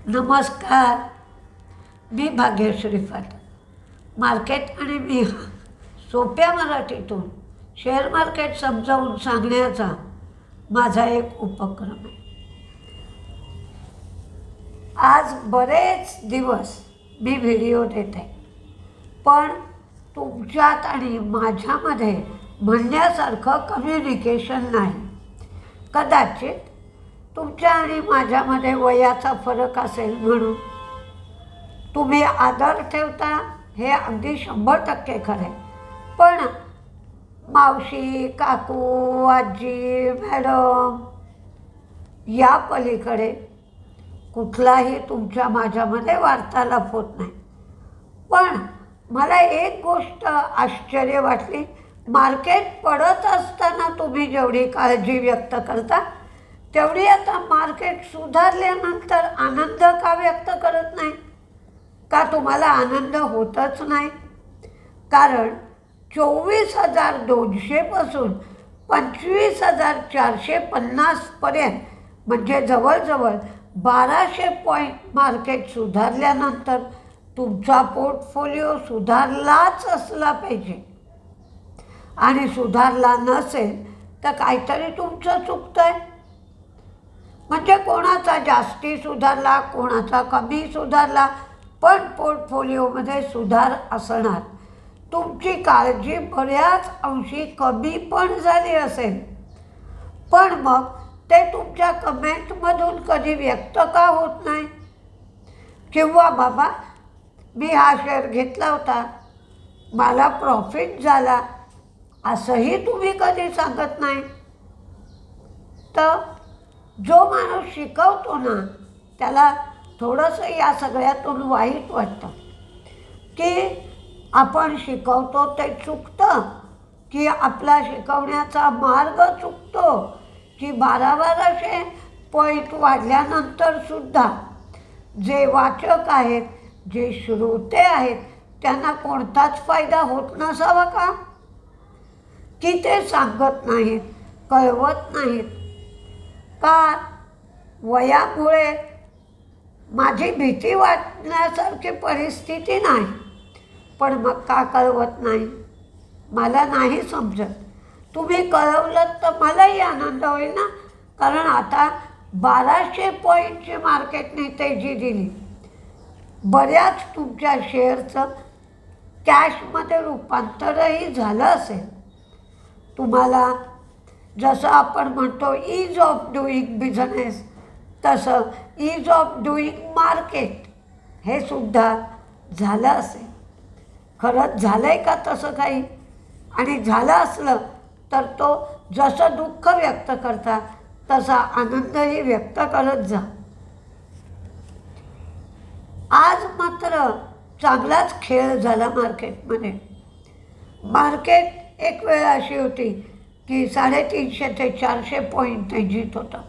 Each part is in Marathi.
नमस्कार, मी भाग्यश्री फाटक. मार्केट आणि मी हा सोप्या मराठीतून शेअर मार्केट समजावून सांगण्याचा माझा एक उपक्रम आहे. आज बरेच दिवस मी व्हिडिओ देते, पण तुमच्यात आणि माझ्यामध्ये म्हणण्यासारखं कम्युनिकेशन नाही. कदाचित तुमच्या आणि माझ्यामध्ये वयाचा फरक असेल म्हणून तुम्ही आदर ठेवता, हे अगदी 100% खरे. पण मावशी, काकू, आजी, मॅडम या पलीकडे कुठलाही तुमच्या माझ्यामध्ये वार्तालाप होत नाही. पण मला एक गोष्ट आश्चर्य वाटली, मार्केट पडत असताना तुम्ही जेवढी काळजी व्यक्त करता तेवढी आता मार्केट सुधारल्यानंतर आनंद का व्यक्त करत नाही? का तुम्हाला आनंद होतच नाही? कारण 24,200 पासून 25,450 पर्यंत म्हणजे जवळजवळ 1200 पॉईंट मार्केट सुधारल्यानंतर तुमचा पोर्टफोलिओ सुधारलाच असला पाहिजे. आणि सुधारला नसेल तर काहीतरी तुमचं चुकतं आहे. म्हणजे कोणाचा जास्ती सुधारला, कोणाचा कमी सुधारला, पण पोर्टफोलिओमध्ये सुधार असणार. तुमची काळजी बऱ्याच अंशी कमी पण झाली असेल, पण मग ते तुमच्या कमेंटमधून कधी व्यक्त का होत नाही? किंवा बाबा मी हा शेअर घेतला होता, मला प्रॉफिट झाला, असंही तुम्ही कधी सांगत नाही. तर जो माणूस शिकवतो ना, त्याला थोडंसं या सगळ्यातून वाईट वाटतं की आपण शिकवतो ते चुकतं, की आपला शिकवण्याचा मार्ग चुकतो, की 1200 पॉईंट वाढल्यानंतरसुद्धा जे वाचक आहेत, जे श्रोते आहेत, त्यांना कोणताच फायदा होत नसावा का? की ते सांगत नाहीत, कळवत नाहीत का? वयामुळे माझी भीती वाटण्यासारखी परिस्थिती नाही, पण मग का कळवत नाही? मला नाही समजत. तुम्ही कळवलं तर मलाही आनंद होईल ना, कारण आता 1200 पॉईंटची मार्केटने तेजी दिली. बऱ्याच तुमच्या शेअरचं कॅशमध्ये रूपांतरही झालं असेल. तुम्हाला जसं आपण म्हणतो ईज ऑफ डुईंग बिझनेस, तसं ईज ऑफ डुईंग मार्केट हे सुद्धा झालं असेल. खरंच झालं आहे का तसं काही? आणि झालं असलं तर तो जसं दुःख व्यक्त करता तसा आनंदही व्यक्त करत जा. आज मात्र चांगलाच खेळ झाला मार्केटमध्ये. मार्केट एक वेळ अशी होती की 350 ते 400 पॉईंट तेजीत होतं.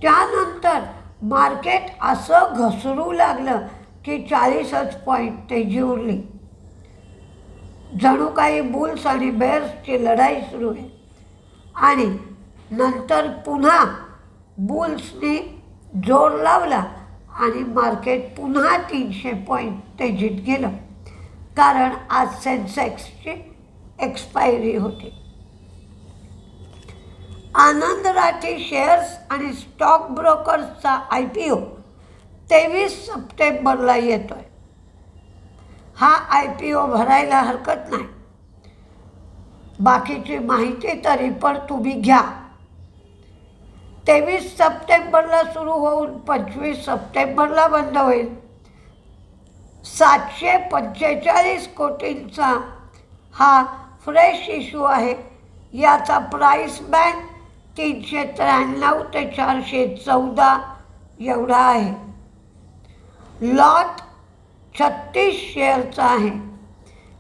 त्यानंतर मार्केट असं घसरू लागलं की 40च पॉईंट तेजी उरली. जणू काही बुल्स आणि बेअर्सची लढाई सुरू आहे. आणि नंतर पुन्हा बुल्सनी जोर लावला आणि मार्केट पुन्हा 300 पॉईंट तेजीत गेलं, कारण आज सेन्सेक्सची एक्सपायरी होती. आनंद राठी शेअर्स आणि स्टॉक ब्रोकर्सचा IPO 23 सप्टेंबरला येतो आहे. हा IPO भरायला हरकत नाही. बाकीची माहिती तरी पण तुम्ही घ्या. 23 सप्टेंबरला सुरू होऊन 25 सप्टेंबरला बंद होईल. 745 कोटींचा हा फ्रेश इश्यू आहे. याचा प्राईस बँड 393 ते 414 एवढा आहे. लॉट 36 शेअरचा आहे.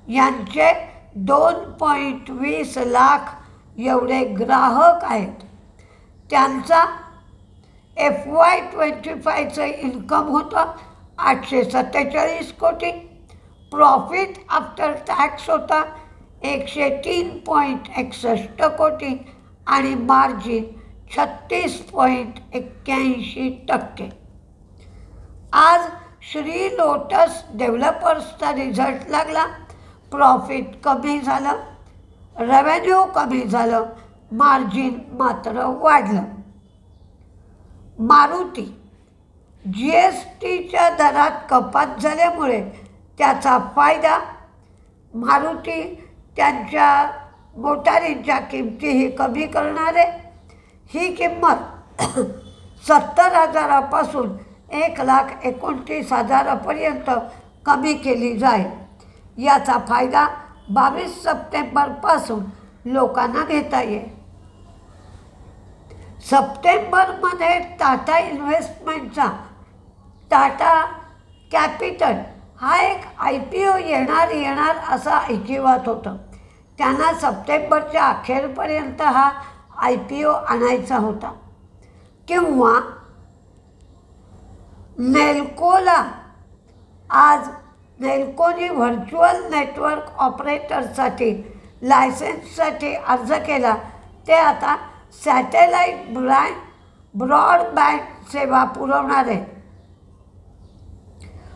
यांचे 2.20 लाख एवढे ग्राहक आहेत. त्यांचा FY25चं इन्कम होतं 847 कोटी. प्रॉफिट आफ्टर टॅक्स होता 103.61 कोटी आणि मार्जिन 36.81%. आज श्री लोटस डेव्हलपर्सचा रिझल्ट लागला. प्रॉफिट कमी झालं, रेव्हेन्यू कमी झालं, मार्जिन मात्र वाढलं. मारुती GSTच्या दरात कपात झाल्यामुळे त्याचा फायदा. मारुती त्यांच्या मोटारींच्या किमतीही कमी करणार आहे. ही किंमत 70,000पासून 1,29,000पर्यंत कमी केली जाईल. याचा फायदा 22 सप्टेंबरपासून लोकांना घेता येईल. सप्टेंबरमध्ये टाटा इन्व्हेस्टमेंटचा टाटा कॅपिटल हा एक IPO येणार असा ऐकिवात होतं. त्यांना सप्टेंबरच्या अखेरपर्यंत हा IPO आणायचा होता. किंवा नेल्कोला आज नेल्कोनी व्हर्च्युअल नेटवर्क ऑपरेटरसाठी लायसन्ससाठी अर्ज केला. ते आता सॅटेलाईट ब्रॉडबँड सेवा पुरवणार आहे.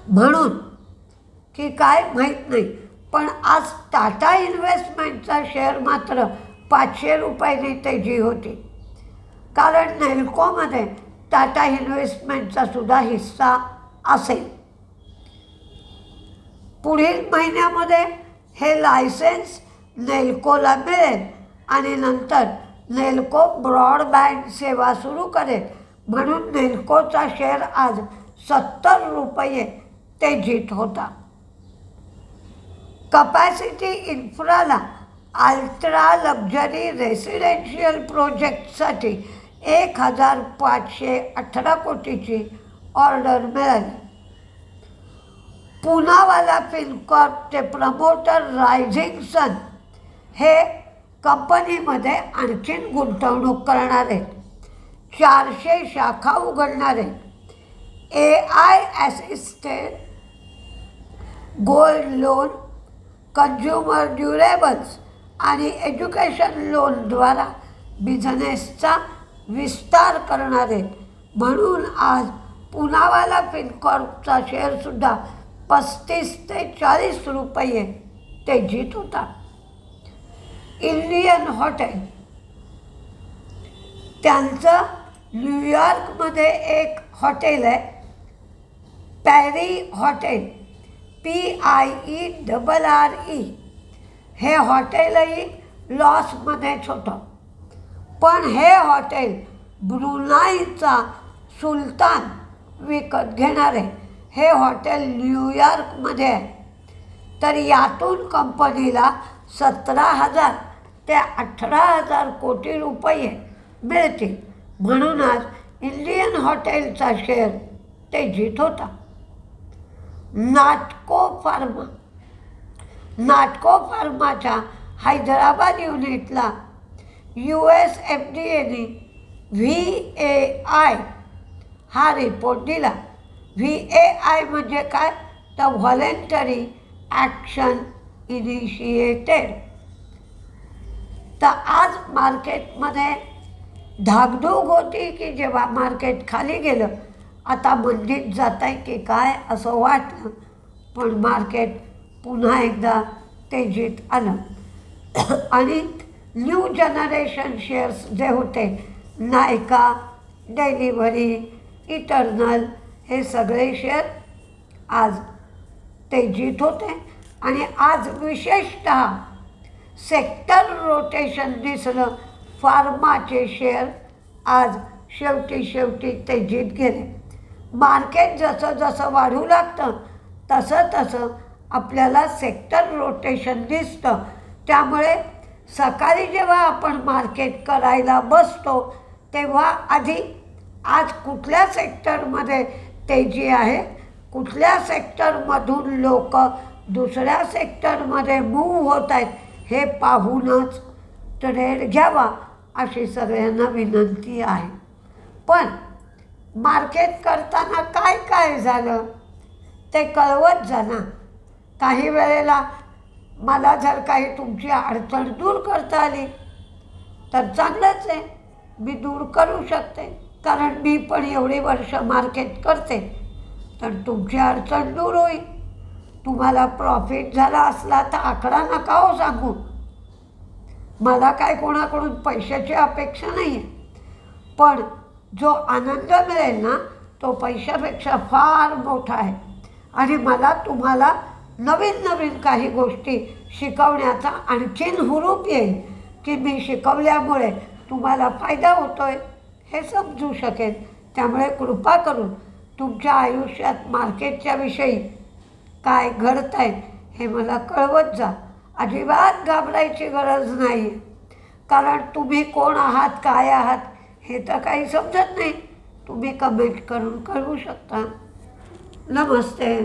म्हणून की काय माहीत नाही, पण आज टाटा इन्व्हेस्टमेंटचा शेअर मात्र 500 रुपयांनी तेजी होती. कारण नेल्कोमध्ये टाटा इन्व्हेस्टमेंटचा सुद्धा हिस्सा असेल. पुढील महिन्यामध्ये हे लायसन्स नेल्कोला मिळेल आणि नंतर नेल्को ब्रॉडबँड सेवा सुरू करेल. म्हणून नेल्कोचा शेअर आज 70 रुपये तेजीत होता. कपॅसिटी इन्फ्राला अल्ट्रा लक्झरी रेसिडेन्शियल प्रोजेक्टसाठी 1,518 कोटीची ऑर्डर मिळाली. पुनावाला फिनकॉर्पचे प्रमोटर रायझिंग सन हे कंपनीमध्ये आणखीन गुंतवणूक करणार आहेत. 400 शाखा उघडणार आहेत. AI assisted gold loan, consumer durables आणि एज्युकेशन लोनद्वारा बिझनेसचा विस्तार करणार आहेत. म्हणून आज पुनावाला फिनकॉर्पचा शेअरसुद्धा 35 ते 40 रुपये तेजीत होता. इंडियन हॉटेल त्यांचं न्यूयॉर्कमध्ये एक हॉटेल आहे, पॅरी हॉटेल, PIERRE. हे हॉटेलही लॉसमध्येच होतं. पण हे हॉटेल ब्रुनाईचा सुलतान विकत घेणार आहे. हे हॉटेल न्यूयॉर्कमध्ये आहे. तर यातून कंपनीला 17,000 ते 18,000 कोटी रुपये मिळतील. म्हणूनच इंडियन हॉटेलचा शेअर तेजीत होता. नाटको फार्माच्या हैदराबाद युनिटला US FDAने VAI हा रिपोर्ट दिला. VAI म्हणजे काय, तर व्हॉलेंटरी ॲक्शन इनिशिएटेड. तर आज मार्केटमध्ये धाकधूक होती की जेव्हा मार्केट खाली गेलं आता मंदीत जात आहे की काय असं वाटलं. पण मार्केट पुन्हा एकदा तेजीत आलं. आणि न्यू जनरेशन शेअर्स जे होते, नायका, डेलिव्हरी, इटर्नल, हे सगळे शेअर आज तेजीत होते. आणि आज विशेषतः सेक्टर रोटेशन दिसलं. फार्माचे शेअर आज शेवटी तेजीत गेले. मार्केट जसं वाढू लागतं तसं आपल्याला सेक्टर रोटेशन दिसतं. त्यामुळे सकाळी जेव्हा आपण मार्केट करायला बसतो तेव्हा आधी आज कुठल्या सेक्टरमध्ये तेजी आहे, कुठल्या सेक्टरमधून लोक दुसऱ्या सेक्टरमध्ये मूव्ह होत आहेत हे पाहूनच ट्रेड घ्यावा अशी सगळ्यांना विनंती आहे. पण मार्केट करताना काय झालं ते कळवत जा ना. काही वेळेला मला जर काही तुमची अडचण दूर करता आली तर चांगलंच आहे, मी दूर करू शकते. कारण मी पण एवढी वर्ष मार्केट करते. तर तुमची अडचण दूर होईल. तुम्हाला प्रॉफिट झाला असला तर आकडा नका हो सांगू. मला काय कोणाकडून पैशाची अपेक्षा नाही आहे, पण जो आनंद मिळेल ना तो पैशापेक्षा फार मोठा आहे. आणि मला तुम्हाला नवीन नवीन काही गोष्टी शिकवण्याचा आणखीन हुरूप येईल की मी शिकवल्यामुळे तुम्हाला फायदा होतो आहे हे समजू शकेल. त्यामुळे कृपा करून तुमच्या आयुष्यात मार्केटच्या विषयी काय घडत आहे हे मला कळवत जा. अजिबात घाबरायची गरज नाही आहे, कारण तुम्ही कोण आहात, काय आहात हे तर काही समजत नाही. तुम्ही कमेंट करून कळवू शकता. नमस्ते.